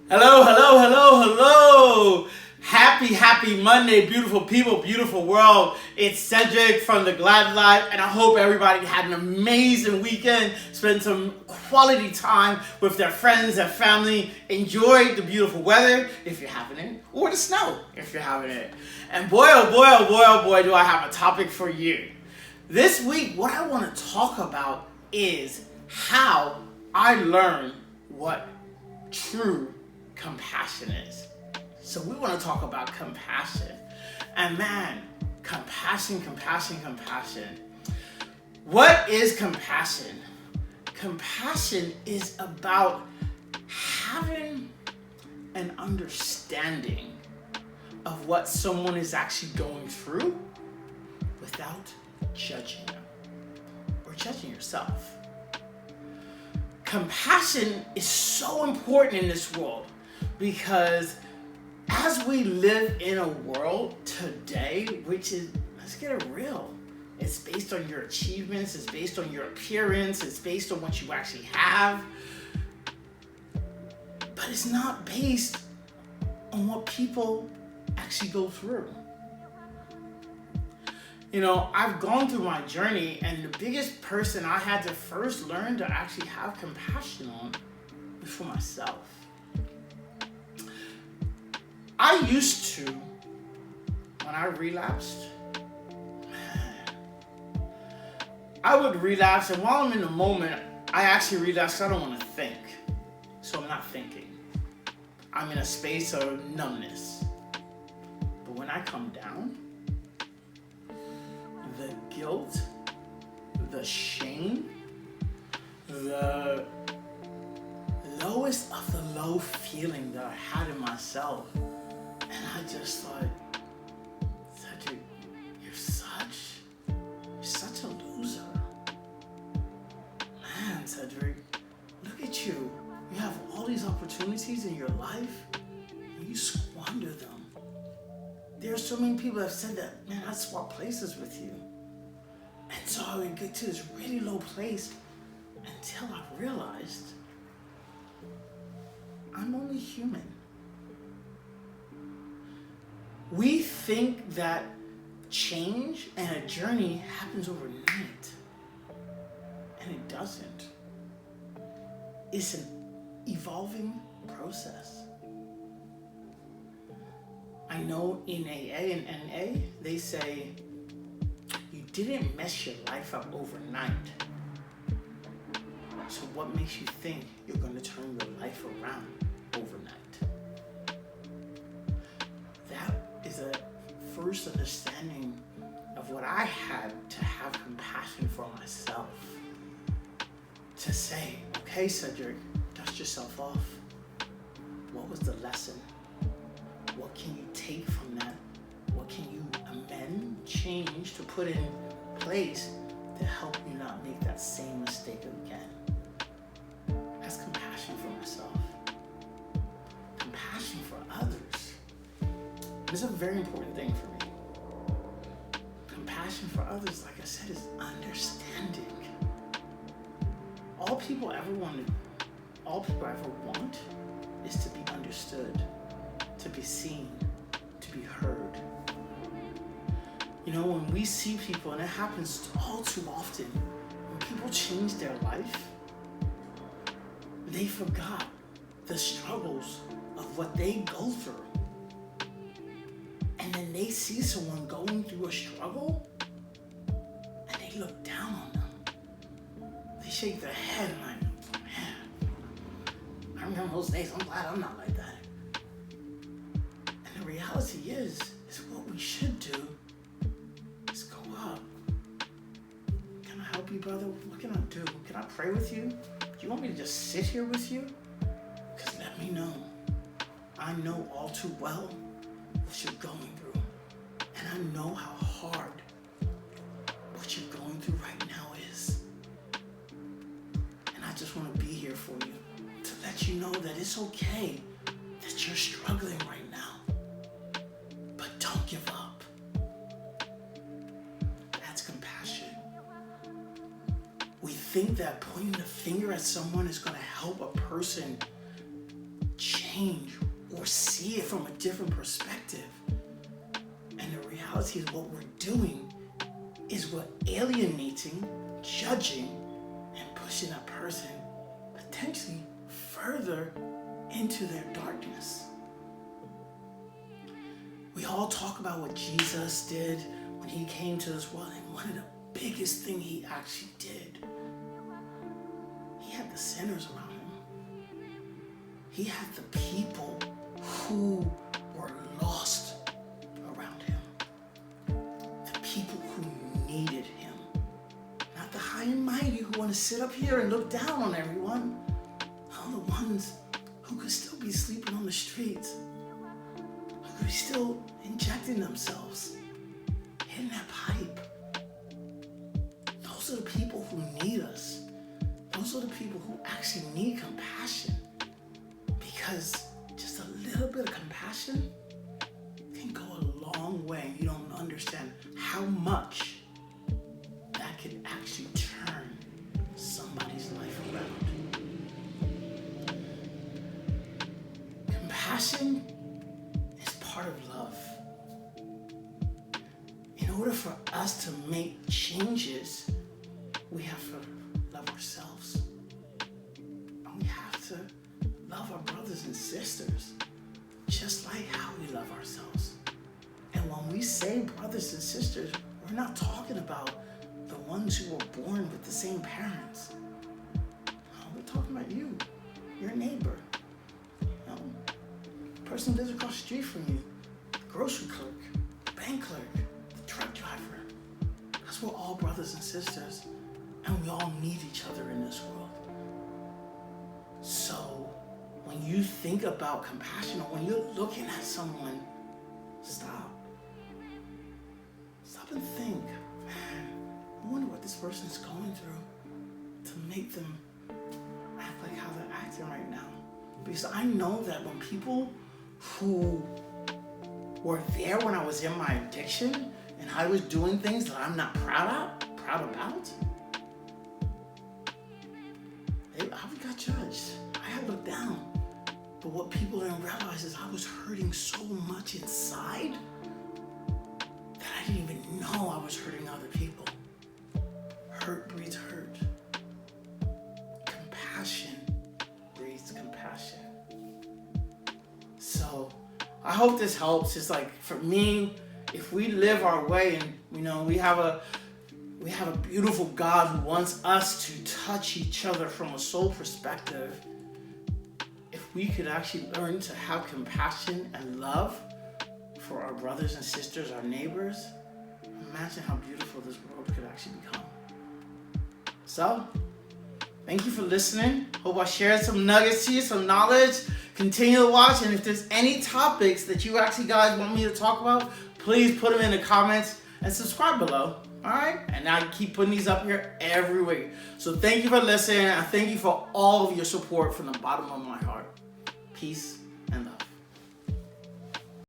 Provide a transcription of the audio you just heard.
Hello, hello, hello, hello. Happy Monday, beautiful people, beautiful world. It's Cedric from the Glad Life, and I hope everybody had an amazing weekend. Spent some quality time with their friends, their family. Enjoy the beautiful weather, if you're having it, or the snow, if you're having it. And boy, oh boy, oh boy, oh boy, do I have a topic for you. This week, what I want to talk about is how I learned what true compassion is. So we want to talk about compassion. And man, compassion. What is compassion? Compassion is about having an understanding of what someone is actually going through without judging them or judging yourself. Compassion is so important in this world because as we live in a world today, which is, let's get it real, it's based on your achievements, it's based on your appearance, it's based on what you actually have, but it's not based on what people actually go through. You know, I've gone through my journey, and the biggest person I had to first learn to actually have compassion on was for myself. I used to, when I relapsed, I would relapse, and while I'm in the moment, I actually relapse because I don't want to think. So I'm not thinking. I'm in a space of numbness. But when I come down, the guilt, the shame, the lowest of the low feeling that I had in myself. And I just thought, Cedric, you're such a loser. Man, Cedric, look at you. You have all these opportunities in your life, and you squander them. There are so many people that have said that, man, I'd swap places with you. And so I would get to this really low place until I realized I'm only human. We think that change and a journey happens overnight, and it doesn't. It's an evolving process. I know in AA and NA, they say, you didn't mess your life up overnight. So what makes you think you're going to turn your life around overnight? That is a first understanding of what I had to have compassion for myself. To say, okay, Cedric, dust yourself off. What was the lesson? What can you take from that? What can you amend, change to put in place to help you not make that same mistake again? That's compassion for myself. Compassion for others. This is a very important thing for me. Compassion for others, like I said, is understanding. All people ever want is to be understood, to be seen, to be heard. You know, when we see people, and it happens all too often, when people change their life, they forgot the struggles of what they go through. And then they see someone going through a struggle, and they look down on them. They shake their head like, man, I remember those days, I'm glad I'm not like that. And the reality is what we should do is go up. Can I help you, brother? What can I do? Can I pray with you? Do you want me to just sit here with you? Because let me know. I know all too well what you're going through. And I know how hard what you're going through right now is. And I just want to be here for you to let you know that it's okay that you're struggling right now. But don't give up. That's compassion. We think that pointing the finger at someone is going to help a person change. change or see it from a different perspective. And the reality is what we're doing is we're alienating, judging, and pushing a person potentially further into their darkness. We all talk about what Jesus did when he came to this world, and one of the biggest thing he actually did, he had the sinners around him. He had the people who were lost around him. The people who needed him. Not the high and mighty who want to sit up here and look down on everyone. No, the ones who could still be sleeping on the streets. Who could be still injecting themselves. Hitting that pipe. Those are the people who need us. Those are the people who actually need compassion. Because just a little bit of compassion can go a long way. You don't understand how much that can actually turn somebody's life around. Compassion is part of love. In order for us to make changes, we have to love ourselves. And we have to love our brothers and sisters just like how we love ourselves. And when we say brothers and sisters, we're not talking about the ones who were born with the same parents. No, we're talking about you, your neighbor, the person who lives across the street from you, the grocery clerk, bank clerk, the truck driver. Because we're all brothers and sisters, and we all need each other in this world. So when you think about compassion, or when you're looking at someone, stop. Stop and think, man, I wonder what this person's going through to make them act like how they're acting right now. Because I know that when people who were there when I was in my addiction and I was doing things that I'm not proud about, I got judged. I got looked down. But what people didn't realize is I was hurting so much inside that I didn't even know I was hurting other people. Hurt breeds hurt. Compassion breeds compassion. So I hope this helps. It's like, for me, if we live our way and we have a beautiful God who wants us to touch each other from a soul perspective, if we could actually learn to have compassion and love for our brothers and sisters, our neighbors, imagine how beautiful this world could actually become. So, thank you for listening. Hope I shared some nuggets to you, some knowledge. Continue to watch, and if there's any topics that you actually guys want me to talk about, please put them in the comments and subscribe below. All right? And I keep putting these up here every week. So thank you for listening. I thank you for all of your support from the bottom of my heart. Peace.